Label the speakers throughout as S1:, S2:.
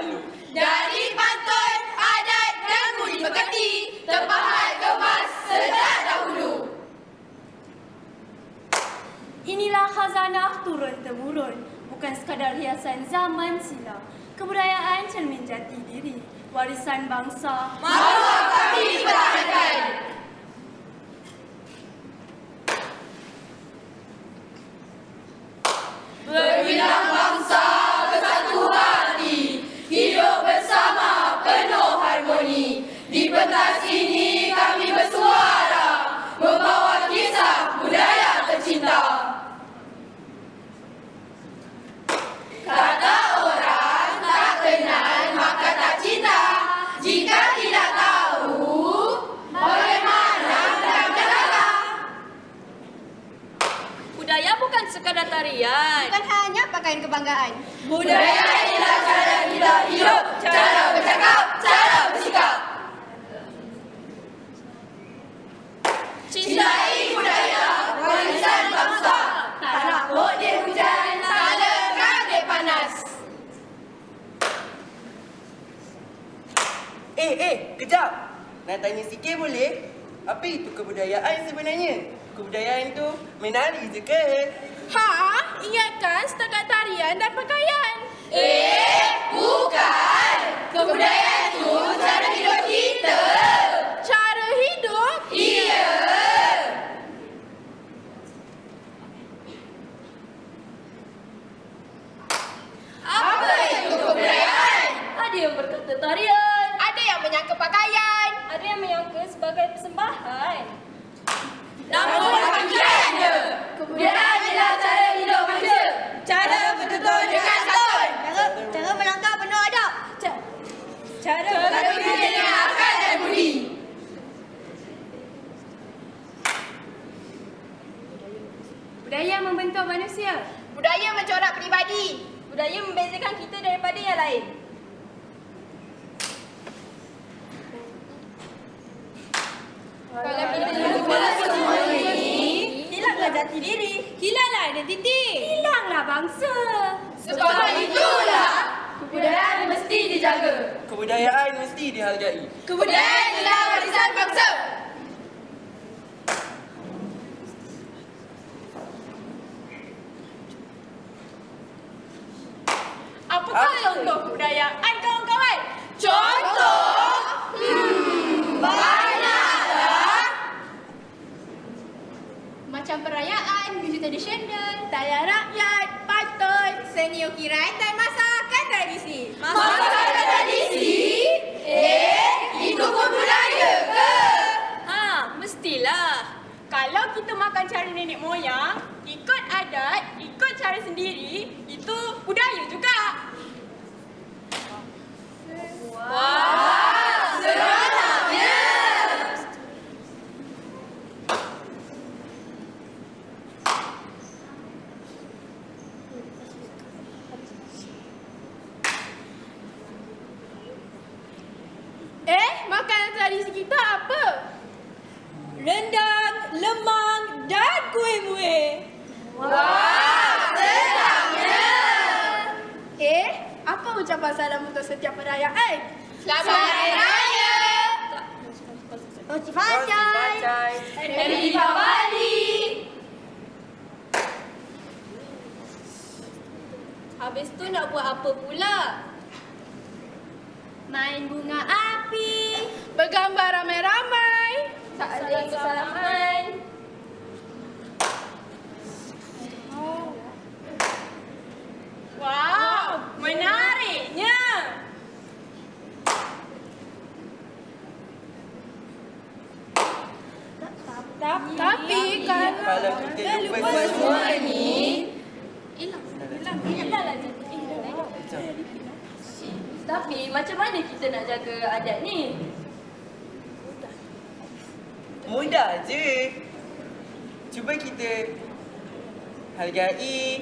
S1: dahulu.
S2: Dari pantun, adat dan budi pekerti, terpahat kemas sejak dahulu.
S3: Inilah khazanah turun-temurun, bukan sekadar hiasan zaman silam. Kebudayaan cermin jati diri, warisan bangsa.
S2: Maruah kami dipertahankan. Berbilang bangsa bersatu hati, hidup bersama penuh harmoni. Di pentas ini kami bersuara, membawa kisah budaya tercinta. Kata orang tak kenal maka tak cinta. Jika tidak tahu, bagaimana nak berlalah?
S3: Budaya bukan sekadar tarian.
S4: Bukan hanya pakaian kebanggaan.
S2: Budaya adalah cara kita hidup, cara bercakap, cara bersikap. Cintai budaya, warisan bangsa. Tak nak dia hujan, tak lekang dia panas.
S1: Kejap. Nak tanya sikit boleh? Apa itu kebudayaan sebenarnya? Kebudayaan tu menari je ke?
S3: Ingatkan setakat tarian dan pakaian.
S2: Bukan. Kebudayaan itu cara hidup kita.
S3: Cara hidup?
S2: Iya. Apa itu kebudayaan?
S3: Ada yang berkata tarian.
S4: Ada yang menyangka pakaian.
S3: Ada yang menyangka sebagai persembahan.
S2: Namun hakikatnya, kebudayaan adalah cara hidup manusia. Cara bertutur dengan santun.
S4: Cara melangkah penuh adab.
S3: Cara
S2: Berpikir dengan akal dan budi.
S3: budaya membentuk manusia.
S4: Budaya mencorak peribadi.
S3: Budaya membezakan kita daripada yang lain.
S2: Kalau kita lupa semua ini,
S3: Hilanglah jati diri. Hilanglah identiti. Hilanglah bangsa.
S2: sebab itulah kebudayaan mesti dijaga.
S1: Kebudayaan mesti dihargai.
S2: Kebudayaan adalah warisan bangsa.
S3: Apakah contoh kebudayaan kawan-kawan?
S2: Contoh, banyaklah.
S4: Macam perayaan, muzik tradisional, tarian rakyat, pantun, seni ukiran dan masakan tradisi.
S2: Masakan tradisi? Itu pun budaya ke?
S3: Mestilah. Kalau kita makan cara nenek moyang, ikut adat, ikut cara sendiri, itu budaya juga.
S2: Wah, seronoknya.
S4: Makanan tradisi kita apa?
S3: Rendang, lemang dan kuih muih.
S2: Wah, sedapnya.
S4: Apa ucapan salam untuk setiap perayaan?
S2: Selamat Hari Raya.
S4: Roti Bacai.
S2: Hari Deepavali.
S3: Habis tu nak buat apa pula? Main bunga api.
S4: Bergambar ramai-ramai.
S3: Saling salaman. Wow, menariknya.
S4: Tapi
S1: Kalau kita lupa semua
S2: ini,
S3: Hilanglah jati diri. Tapi macam mana kita nak jaga adat ni?
S1: mudah je. Cuba kita hargai,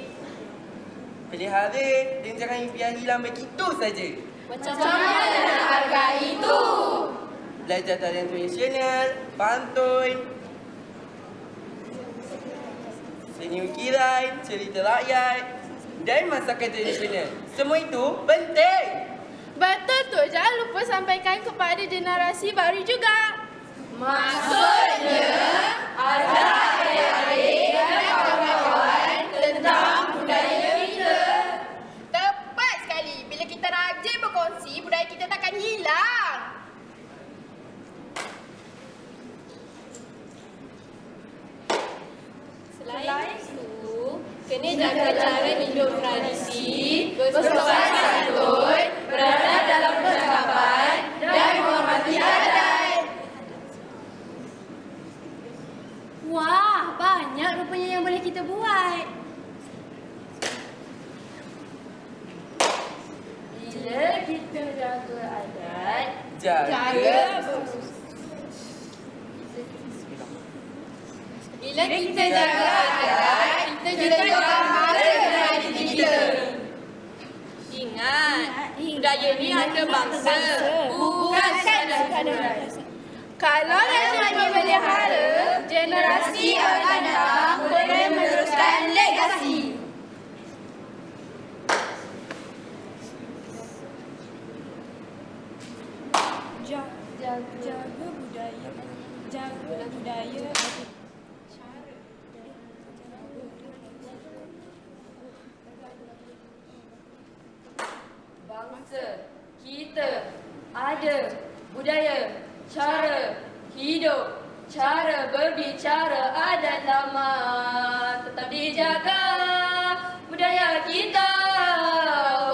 S1: pelihara dan jangan biar hilang begitu saja.
S3: Macam
S2: mana nak hargai itu?
S1: Belajar tarian tradisional, pantun, seni ukiran, cerita rakyat dan masakan tradisional. Semua itu penting.
S4: sampaikan kepada generasi baru juga.
S2: Maksudnya, ajar adik-adik dan kawan-kawan tentang budaya kita.
S4: Tepat sekali. Bila kita rajin berkongsi, budaya kita takkan hilang. Selain itu, kena jaga cara hidup tradisi, bersopan santun, beradab dalam percakapan dan menghormati adat.
S3: Wah, banyak rupanya yang boleh kita buat.
S2: Bila kita jaga adat,
S1: Jaga.
S4: Bila kita jaga adat, kita juga jaga harga identiti kita. Ingat, budaya ni ada bangsa, bukan sekadar. Kalau rajin memelihara, generasi akan datang boleh meneruskan legasi.
S3: Jaga budaya.
S2: bangsa kita ada budaya, cara hidup, cara berbicara adat lama tetap dijaga. Budaya kita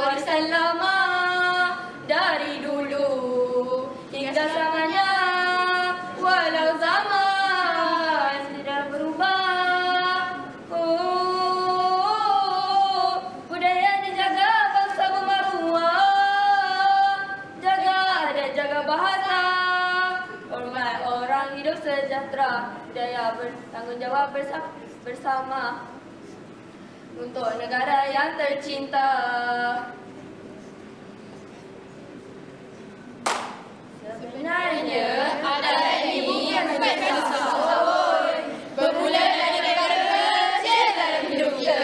S2: warisan lama dari dulu hingga selamanya, walau zaman tidak berubah. Budaya dijaga bangsa bermaruah, jaga adat, jaga bahasa, hormat orang hidup sejahtera, budaya bertanggungjawab bersama untuk negara yang tercinta. Sebenarnya adat ini yang membuat tahun bermula dari negara kecil dalam hidup kita.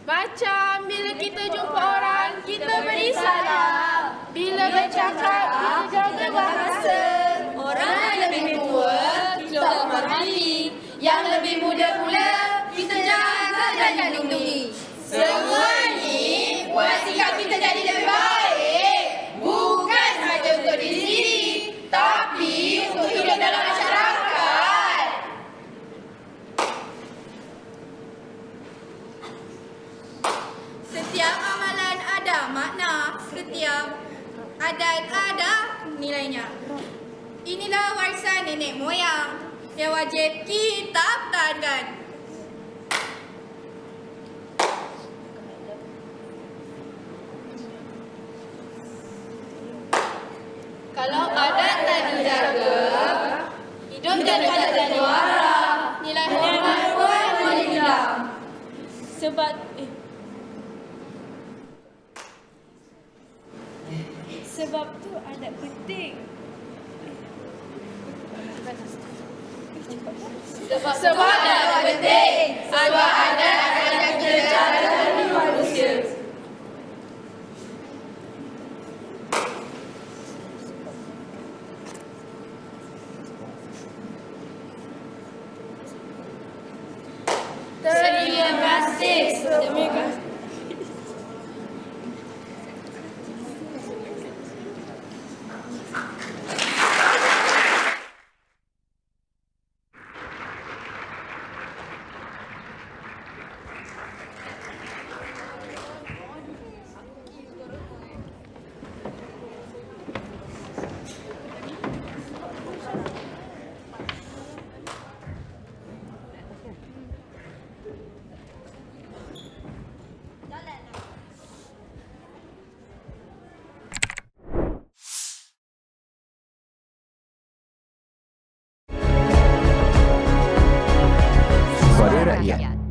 S4: Macam bila kita jumpa orang, kita beri salam. Bila bercakap, kita jaga bahasa.
S2: Orang yang lebih tua kita hormati, yang lebih muda pula kita jaga dan lindungi. Semua ni buat sikap kita jadi lebih baik, bukan sahaja untuk diri sendiri, tapi untuk hidup dalam masyarakat.
S4: Setiap amalan ada makna, setiap adat ada nilainya. Inilah warisan nenek moyang yang wajib kita pertahankan. Kalau adat tak dijaga, hidup jadi jadi wara, nilai hormat pun boleh hilang.
S3: Sebab tu adat penting.
S2: Sebab adat penting, sebab adat akan kita jaga dari manusia. Terima kasih. Terima kasih.
S5: Suara Rakyat.